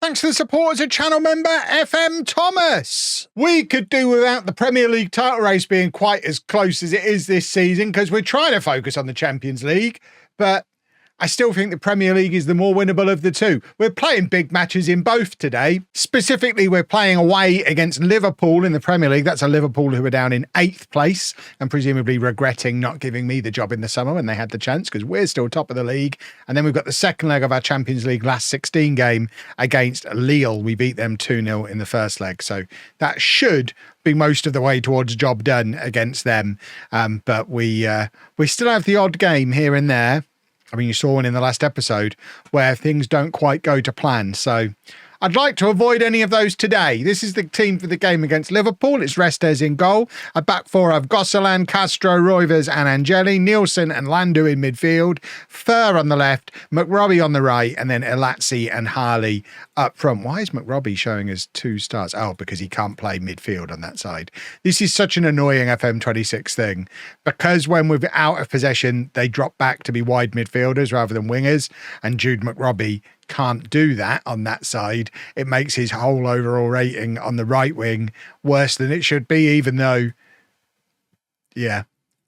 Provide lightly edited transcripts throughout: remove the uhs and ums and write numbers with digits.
thanks to the support as a channel member, FM Thomas. We could do without the Premier League title race being quite as close as it is this season because we're trying to focus on the Champions League, but I still think the Premier League is the more winnable of the two. We're playing big matches in both today. Specifically, we're playing away against Liverpool in the Premier League. That's a Liverpool who are down in 8th place and presumably regretting not giving me the job in the summer when they had the chance because we're still top of the league. And then we've got the second leg of our Champions League last 16 game against Lille. We beat them 2-0 in the first leg. So that should be most of the way towards job done against them. But we still have the odd game here and there. I mean, you saw one in the last episode where things don't quite go to plan. So I'd like to avoid any of those today. This is the team for the game against Liverpool. It's Restes in goal. A back four of Gosselin, Castro, Roivers and Angeli, Nielsen and Landu in midfield, Fur on the left, McRobbie on the right, and then Elatzi and Harley up front. Why is McRobbie showing us 2 stars? Oh, because he can't play midfield on that side. This is such an annoying FM26 thing because when we're out of possession, they drop back to be wide midfielders rather than wingers, and Jude McRobbie can't do that on that side. It makes his whole overall rating on the right wing worse than it should be, even though, yeah,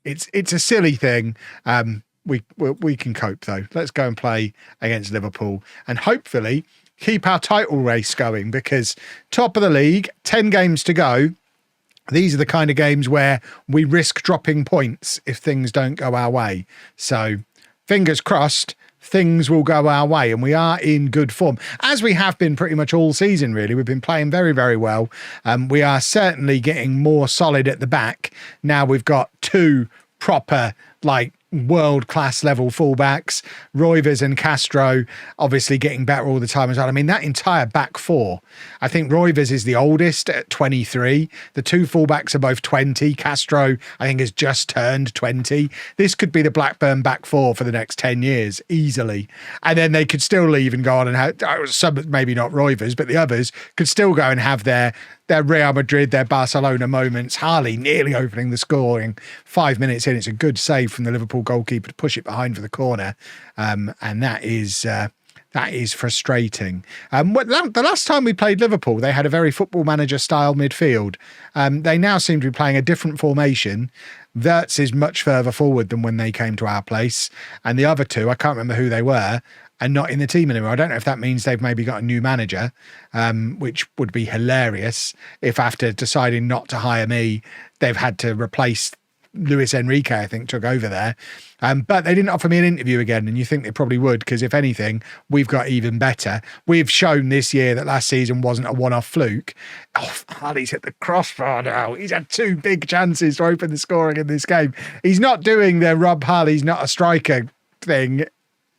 it's a silly thing. We can cope though. Let's go and play against Liverpool and hopefully keep our title race going because top of the league, 10 games to go. These are the kind of games where we risk dropping points if things don't go our way. So fingers crossed, things will go our way and we are in good form as we have been pretty much all season. Really, we've been playing very, very well. We are certainly getting more solid at the back. Now we've got 2 proper world-class level fullbacks, Roivers and Castro obviously getting better all the time as well. I mean, that entire back four, I think Roivers is the oldest at 23. The 2 fullbacks are both 20. Castro, I think, has just turned 20. This could be the Blackburn back four for the next 10 years, easily. And then they could still leave and go on and have, some, maybe not Roivers, but the others could still go and have their Real Madrid, their Barcelona moments. Harley nearly opening the scoring 5 minutes in. It's a good save from the Liverpool goalkeeper to push it behind for the corner. And that is frustrating. The last time we played Liverpool, they had a very Football Manager style midfield. They now seem to be playing a different formation. Wirtz is much further forward than when they came to our place. And the other 2, I can't remember who they were, and not in the team anymore. I don't know if that means they've maybe got a new manager, which would be hilarious if after deciding not to hire me, they've had to replace Luis Enrique, I think, took over there. But they didn't offer me an interview again, and you think they probably would, because if anything, we've got even better. We've shown this year that last season wasn't a one-off fluke. Oh, Harley's hit the crossbar now. He's had 2 big chances to open the scoring in this game. He's not doing the Rob Harley's not a striker thing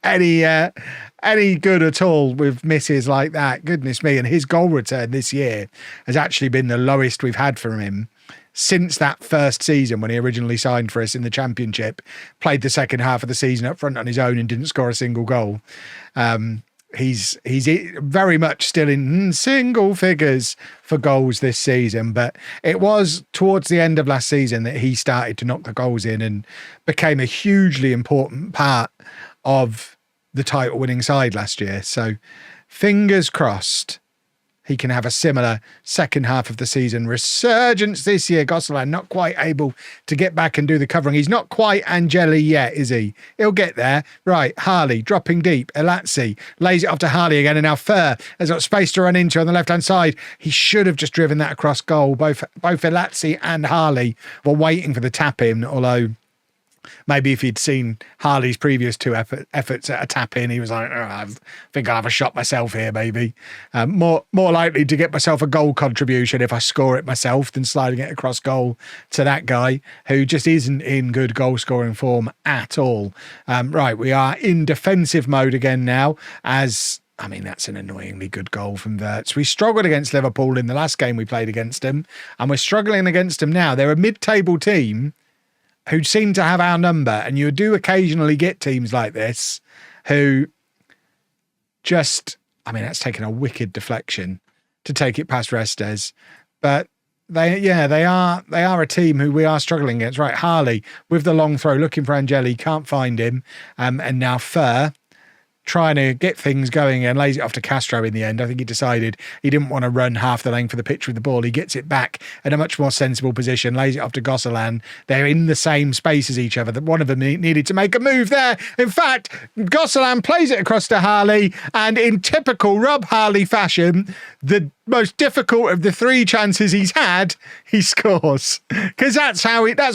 any good at all with misses like that. Goodness me. And his goal return this year has actually been the lowest we've had from him since that first season when he originally signed for us in the Championship, played the second half of the season up front on his own and didn't score a single goal. He's very much still in single figures for goals this season, but it was towards the end of last season that he started to knock the goals in and became a hugely important part of the title winning side last year. So fingers crossed he can have a similar second half of the season resurgence this year. Gosselin not quite able to get back and do the covering. He's not quite Angeli yet, is he? He'll get there. Right, Harley dropping deep. Elatzi lays it off to Harley again, and now Fur has got space to run into on the left-hand side. He should have just driven that across goal. Both Elatzi and Harley were waiting for the tap-in, although maybe if he'd seen Harley's previous 2 efforts at a tap-in, he was like, oh, I think I'll have a shot myself here, maybe. More likely to get myself a goal contribution if I score it myself than sliding it across goal to that guy who just isn't in good goal-scoring form at all. Right, we are in defensive mode again now as... I mean, that's an annoyingly good goal from Wirtz. We struggled against Liverpool in the last game we played against them, and we're struggling against them now. They're a mid-table team who seem to have our number, and you do occasionally get teams like this who just, I mean, that's taken a wicked deflection to take it past Restes, but they are a team who we are struggling against. Right, Harley with the long throw, looking for Angeli, can't find him, and now Fur trying to get things going and lays it off to Castro in the end. I think he decided he didn't want to run half the length of the pitch with the ball. He gets it back in a much more sensible position, lays it off to Gosselin. They're in the same space as each other. One of them needed to make a move there. In fact, Gosselin plays it across to Harley, and in typical Rob Harley fashion, the most difficult of the 3 chances he's had, he scores. Because that's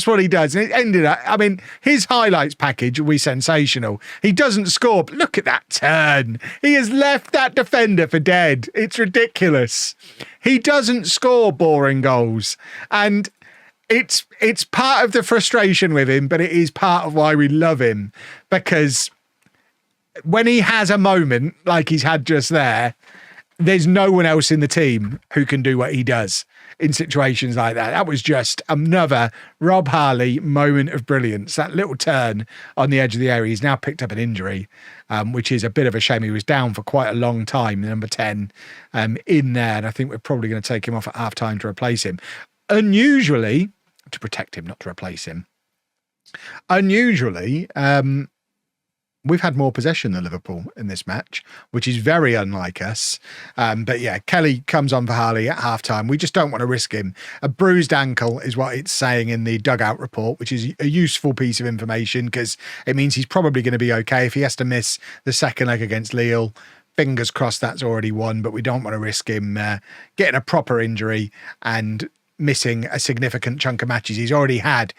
what he does. And it ended up, I mean, his highlights package will be sensational. He doesn't score, but look at that turn. He has left that defender for dead. It's ridiculous. He doesn't score boring goals. And it's part of the frustration with him, but it is part of why we love him. Because when he has a moment like he's had just there, there's no one else in the team who can do what he does in situations like that. That was just another Rob Harley moment of brilliance. That little turn on the edge of the area. He's now picked up an injury, which is a bit of a shame. He was down for quite a long time, number 10, in there. And I think we're probably going to take him off at half time to replace him. Unusually, to protect him, not to replace him. Unusually, we've had more possession than Liverpool in this match, which is very unlike us. But yeah, Kelly comes on for Harley at halftime. We just don't want to risk him. A bruised ankle is what it's saying in the dugout report, which is a useful piece of information because it means he's probably going to be okay if he has to miss the second leg against Lille. Fingers crossed that's already won, but we don't want to risk him getting a proper injury and missing a significant chunk of matches. He's already had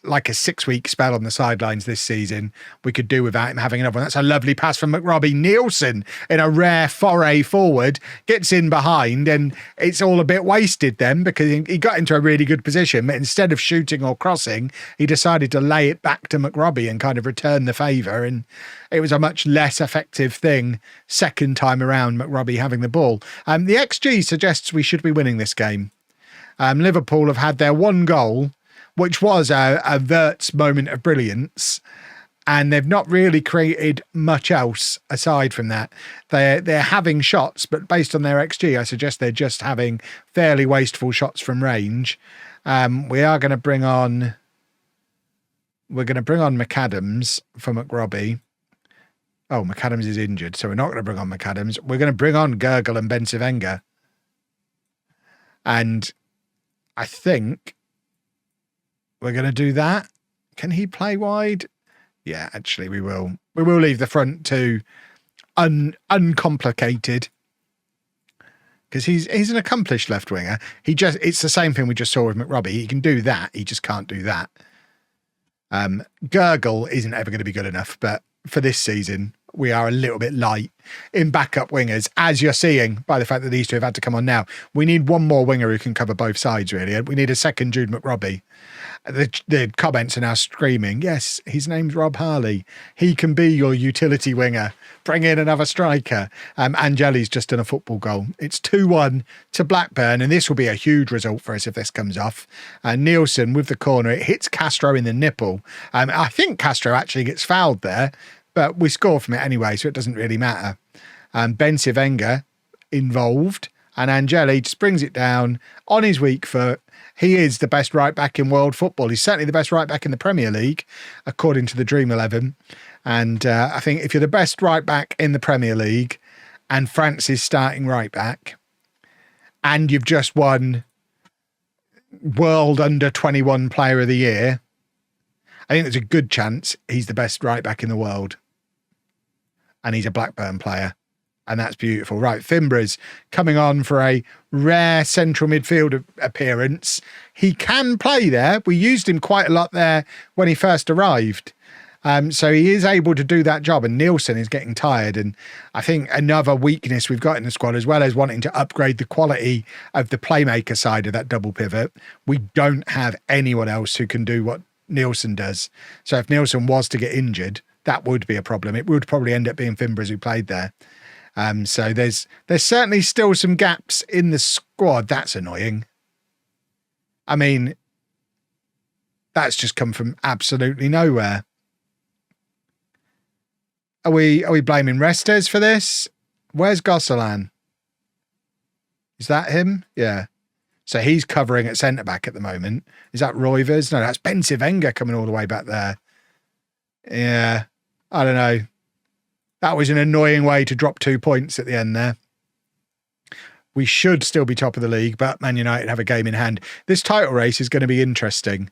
like a 6-week spell on the sidelines this season. We could do without him having another one. That's a lovely pass from McRobbie. Nielsen, in a rare foray forward, gets in behind, and it's all a bit wasted then because he got into a really good position, but instead of shooting or crossing, he decided to lay it back to McRobbie and kind of return the favour, and it was a much less effective thing second time around, McRobbie having the ball. The XG suggests we should be winning this game. Liverpool have had their one goal, which was a Wirtz moment of brilliance, and they've not really created much else aside from that. They're having shots, but based on their XG, I suggest they're just having fairly wasteful shots from range. We are going to bring on McAdams for McRobbie. Oh, McAdams is injured, so we're not going to bring on McAdams. We're going to bring on Gurgle and Bensivenga. And I think we're going to do that. Can he play wide? Yeah, actually we will. We will leave the front two uncomplicated because he's an accomplished left winger. It's the same thing we just saw with McRobbie. He can do that. He just can't do that. Gurgle isn't ever going to be good enough, but for this season, we are a little bit light in backup wingers, as you're seeing by the fact that these two have had to come on now. We need one more winger who can cover both sides, really. We need a second Jude McRobbie. The comments are now screaming, yes, his name's Rob Harley. He can be your utility winger. Bring in another striker. Angeli's just done a football goal. It's 2-1 to Blackburn, and this will be a huge result for us if this comes off. Nielsen with the corner, it hits Castro in the nipple. I think Castro actually gets fouled there, but we score from it anyway, so it doesn't really matter. Bensivenga involved, and Angeli just brings it down on his weak foot. He is the best right back in world football. He's certainly the best right back in the Premier League, according to the Dream 11. And I think if you're the best right back in the Premier League and France is starting right back, and you've just won World Under 21 Player of the Year, I think there's a good chance he's the best right back in the world. And he's a Blackburn player. And that's beautiful. Right, Fimbra's coming on for a rare central midfield appearance. He can play there. We used him quite a lot there when he first arrived. So he is able to do that job. And Nielsen is getting tired. And I think another weakness we've got in the squad, as well as wanting to upgrade the quality of the playmaker side of that double pivot, we don't have anyone else who can do what Nielsen does. So if Nielsen was to get injured, that would be a problem. It would probably end up being Fimbras who played there. So there's certainly still some gaps in the squad. That's annoying. I mean, that's just come from absolutely nowhere. Are we blaming Restes for this? Where's Gosselin? Is that him? Yeah. So he's covering at centre-back at the moment. Is that Roivers? No, that's Bensivenga coming all the way back there. Yeah, I don't know. That was an annoying way to drop 2 points at the end there. We should still be top of the league, but Man United have a game in hand. This title race is going to be interesting.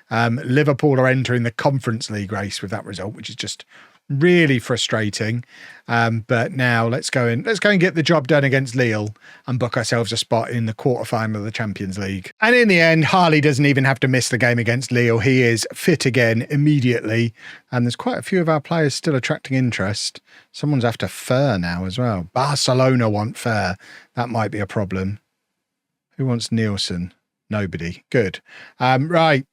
Liverpool are entering the Conference League race with that result, which is just really frustrating. But now let's go and get the job done against Lille and book ourselves a spot in the quarterfinal of the Champions League. And in the end, Harley doesn't even have to miss the game against Lille. He is fit again immediately. And there's quite a few of our players still attracting interest. Someone's after Fer now as well. Barcelona want Fer. That might be a problem. Who wants Nielsen? Nobody. Good. Right.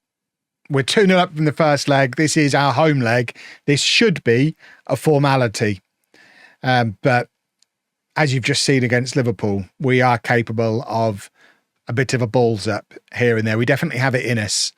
We're 2-0 up from the first leg. This is our home leg. This should be a formality. But as you've just seen against Liverpool, we are capable of a bit of a balls up here and there. We definitely have it in us.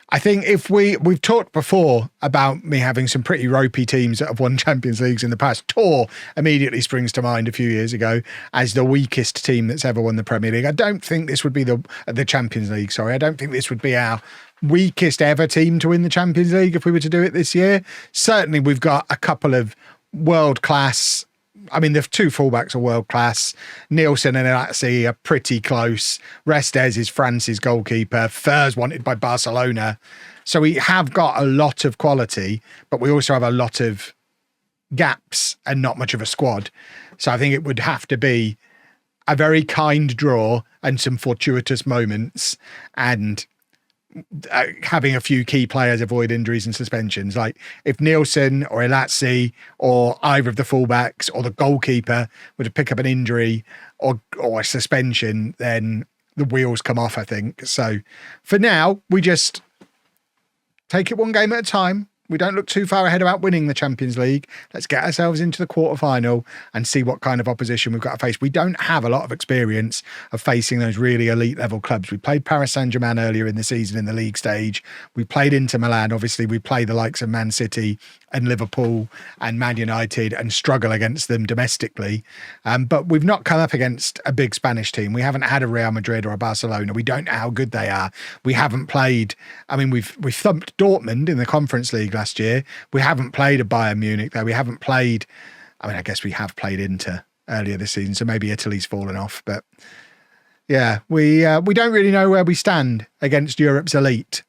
I think if we've talked before about me having some pretty ropey teams that have won Champions Leagues in the past. Tor immediately springs to mind a few years ago as the weakest team that's ever won the Premier League. I don't think this would be the Champions League. Sorry, I don't think this would be our weakest ever team to win the Champions League if we were to do it this year. Certainly, we've got a couple of world class. I mean, the two fullbacks are world class. Nielsen and LOSC are pretty close. Restes is France's goalkeeper. Fer's wanted by Barcelona. So we have got a lot of quality, but we also have a lot of gaps and not much of a squad. So I think it would have to be a very kind draw and some fortuitous moments and having a few key players avoid injuries and suspensions. Like if Nielsen or LOSC or either of the fullbacks or the goalkeeper were to pick up an injury or a suspension, then the wheels come off, I think. So for now, we just take it one game at a time. We don't look too far ahead about winning the Champions League. Let's get ourselves into the quarterfinal and see what kind of opposition we've got to face. We don't have a lot of experience of facing those really elite level clubs. We played Paris Saint-Germain earlier in the season in the league stage. We played Inter Milan. Obviously, we play the likes of Man City and Liverpool and Man United and struggle against them domestically. But we've not come up against a big Spanish team. We haven't had a Real Madrid or a Barcelona. We don't know how good they are. We haven't played. I mean, we've thumped Dortmund in the Conference League last year. We haven't played a Bayern Munich though. We haven't played. I mean, I guess we have played Inter earlier this season, so maybe Italy's fallen off. But yeah, we don't really know where we stand against Europe's elite.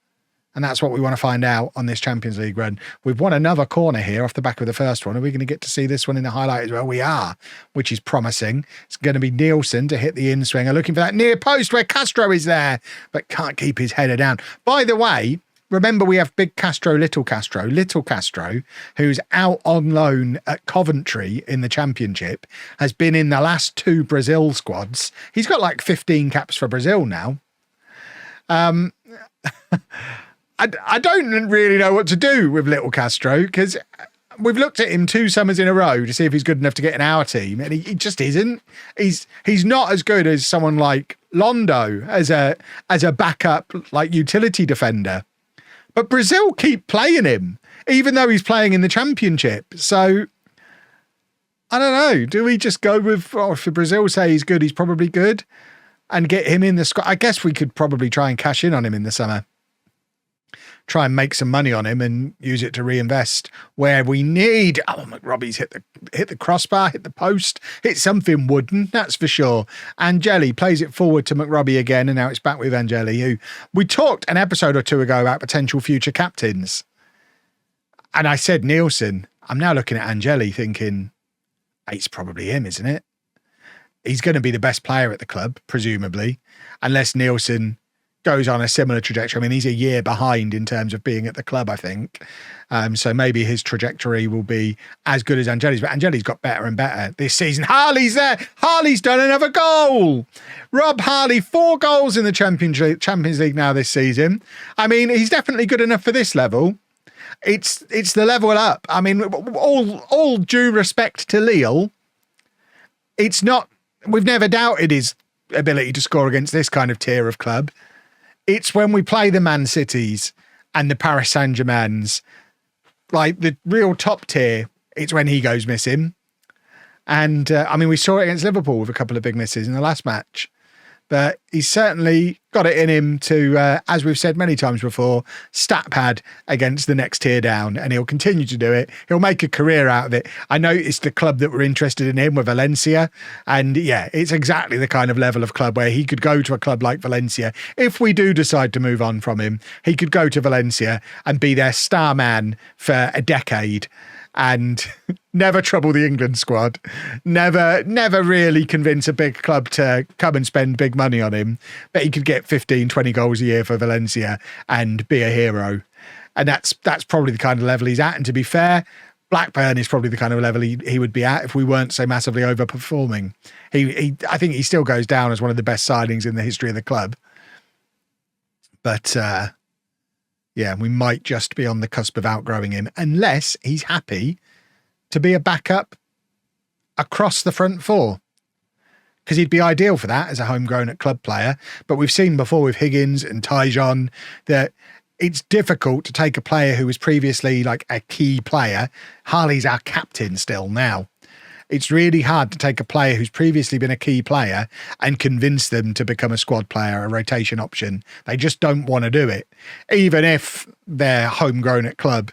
And that's what we want to find out on this Champions League run. We've won another corner here off the back of the first one. Are we going to get to see this one in the highlight as well? We are, which is promising. It's going to be Nielsen to hit the in-swinger, looking for that near post where Castro is there, but can't keep his header down. By the way, remember we have Big Castro, Little Castro. Little Castro, who's out on loan at Coventry in the Championship, has been in the last two Brazil squads. He's got like 15 caps for Brazil now. I don't really know what to do with Little Castro because we've looked at him 2 summers in a row to see if he's good enough to get in our team, and he just isn't. He's not as good as someone like Londo as a backup like utility defender. But Brazil keep playing him, even though he's playing in the Championship. So I don't know. Do we just go with, if Brazil say he's good, he's probably good, and get him in the squad? I guess we could probably try and cash in on him in the summer. Try and make some money on him and use it to reinvest where we need. Oh, McRobbie's hit the crossbar, hit the post, hit something wooden, that's for sure. Angeli plays it forward to McRobbie again, and now it's back with Angeli, who we talked an episode or two ago about potential future captains. And I said Nielsen. I'm now looking at Angeli thinking, it's probably him, isn't it? He's going to be the best player at the club, presumably, unless Nielsen goes on a similar trajectory. I mean, he's a year behind in terms of being at the club, I think. So maybe his trajectory will be as good as Angeli's, but Angeli's got better and better this season. Harley's there. Harley's done another goal. Rob Harley, 4 goals in the Champions League now this season. I mean, he's definitely good enough for this level. It's the level up. I mean, all due respect to Lille, it's not, we've never doubted his ability to score against this kind of tier of club. It's when we play the Man Cities and the Paris Saint-Germains, like the real top tier, it's when he goes missing. And I mean, we saw it against Liverpool with a couple of big misses in the last match. but he's certainly got it in him to, as we've said many times before, stat pad against the next tier down, and he'll continue to do it. He'll make a career out of it. I noticed the club that were interested in him were Valencia, and yeah, it's exactly the kind of level of club where he could go to a club like Valencia. If we do decide to move on from him, he could go to Valencia and be their star man for a decade and never trouble the England squad, never really convince a big club to come and spend big money on him, but he could get 15, 20 goals a year for Valencia and be a hero. And that's probably the kind of level he's at. And to be fair, Blackburn is probably the kind of level he would be at if we weren't so massively overperforming. I think he still goes down as one of the best signings in the history of the club. But yeah, we might just be on the cusp of outgrowing him, unless he's happy to be a backup across the front four, because he'd be ideal for that as a homegrown at club player. But we've seen before with Higgins and Tyjon that it's difficult to take a player who was previously like a key player. Harley's our captain still now. It's really hard to take a player who's previously been a key player and convince them to become a squad player, a rotation option. They just don't want to do it, even if they're homegrown at club.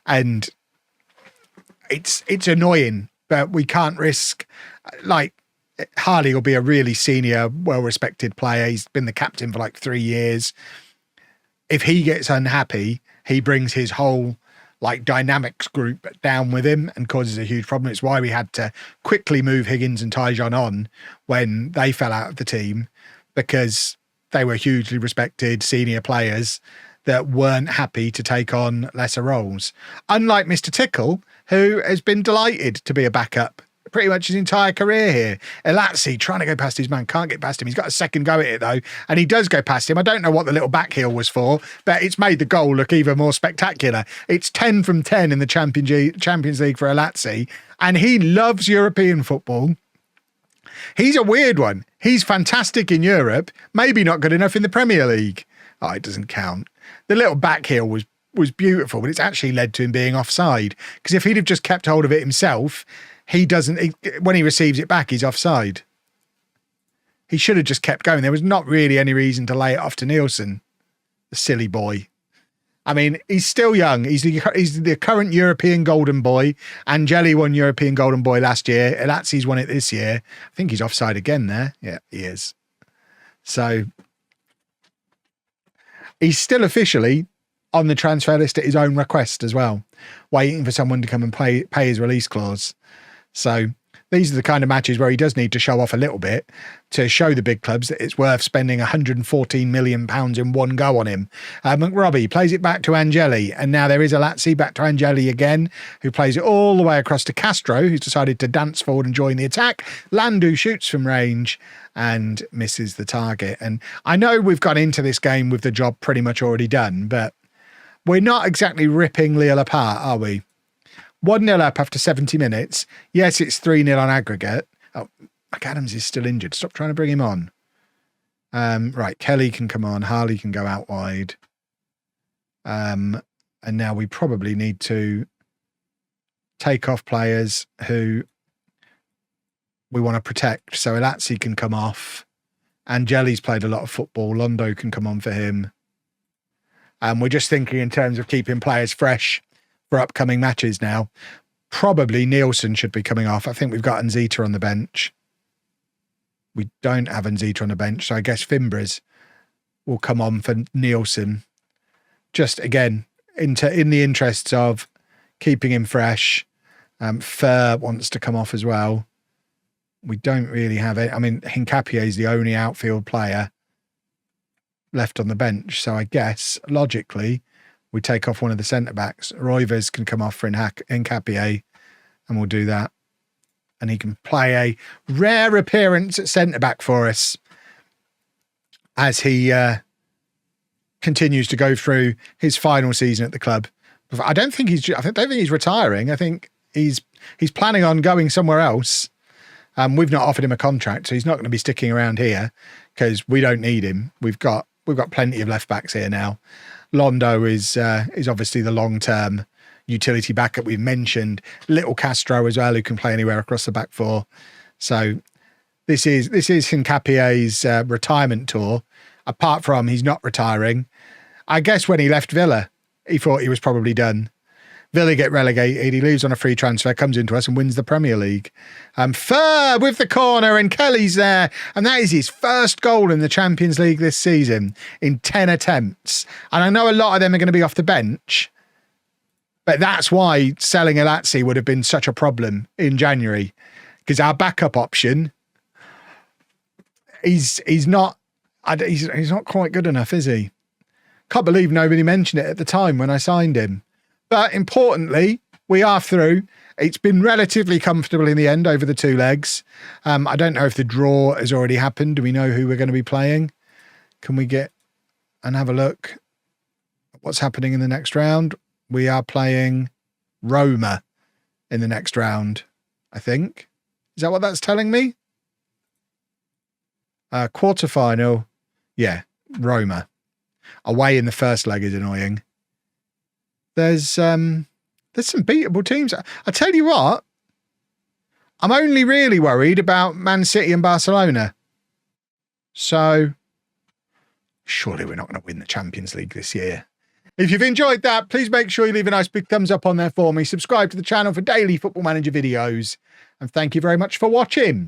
And it's annoying, but we can't risk, like, Harley will be a really senior, well-respected player. He's been the captain for like 3 years. If he gets unhappy, he brings his whole dynamics group down with him and causes a huge problem. It's why we had to quickly move Higgins and Tyjon on when they fell out of the team, because they were hugely respected senior players that weren't happy to take on lesser roles. Unlike Mr. Tickle, who has been delighted to be a backup pretty much his entire career here. Elazzi trying to go past his man, can't get past him. He's got a second go at it though, and he does go past him. I don't know what the little back heel was for, but it's made the goal look even more spectacular. It's 10 from 10 in the Champions League for Elazzi, and he loves European football. He's a weird one. He's fantastic in Europe, maybe not good enough in the Premier League. Oh, it doesn't count. The little back heel was beautiful, but it's actually led to him being offside, because if he'd have just kept hold of it himself, when he receives it back, he's offside. He should have just kept going. There was not really any reason to lay it off to Nielsen, the silly boy. I mean, he's still young. He's the current European Golden Boy. Angeli won European Golden Boy last year. Elazzi's won it this year. I think he's offside again there. Yeah, he is. So he's still officially on the transfer list at his own request as well, waiting for someone to come and pay his release clause. So these are the kind of matches where he does need to show off a little bit to show the big clubs that it's worth spending £114 million in one go on him. McRobbie plays it back to Angeli, and now there is Elazzi back to Angeli again, who plays it all the way across to Castro, who's decided to dance forward and join the attack. Landu shoots from range and misses the target. And I know we've gone into this game with the job pretty much already done, but we're not exactly ripping Lille apart, are we? 1-0 up after 70 minutes. Yes, it's 3-0 on aggregate. Oh, McAdams is still injured. Stop trying to bring him on. Right, Kelly can come on. Harley can go out wide. And now we probably need to take off players who we want to protect. So Elazzi can come off. Angeli's played a lot of football. Londo can come on for him. We're just thinking in terms of keeping players fresh for upcoming matches now. Probably Nielsen should be coming off. I think we've got Nzita on the bench. We don't have Nzita on the bench, so I guess Fimbres will come on for Nielsen. Just again, in the interests of keeping him fresh. Fur wants to come off as well. We don't really have it. I mean, Hincapié is the only outfield player left on the bench, so I guess logically we take off one of the centre-backs. Roivers can come off for Hincapié, and we'll do that. And he can play a rare appearance at centre-back for us as he continues to go through his final season at the club. I don't think he's retiring. I think he's planning on going somewhere else. We've not offered him a contract, so he's not going to be sticking around here because we don't need him. We've got plenty of left-backs here now. Londo is obviously the long-term utility backup we've mentioned. Little Castro as well, who can play anywhere across the back four. So This is Hincapie's retirement tour. Apart from he's not retiring. I guess when he left Villa, he thought he was probably done. Villa get relegated. He leaves on a free transfer, comes into us and wins the Premier League. Ferb with the corner and Kelly's there. And that is his first goal in the Champions League this season in 10 attempts. And I know a lot of them are going to be off the bench, but that's why selling Elazzi would have been such a problem in January, because our backup option, he's not quite good enough, is he? Can't believe nobody mentioned it at the time when I signed him. But importantly, we are through. It's been relatively comfortable in the end over the 2 legs. I don't know if the draw has already happened. Do we know who we're going to be playing? Can we get and have a look at what's happening in the next round? We are playing Roma in the next round, I think. Is that what that's telling me? Quarterfinal. Yeah, Roma. Away in the first leg is annoying. There's some beatable teams. I tell you what, I'm only really worried about Man City and Barcelona. So surely we're not going to win the Champions League this year. If you've enjoyed that, please make sure you leave a nice big thumbs up on there for me. Subscribe to the channel for daily Football Manager videos. And thank you very much for watching.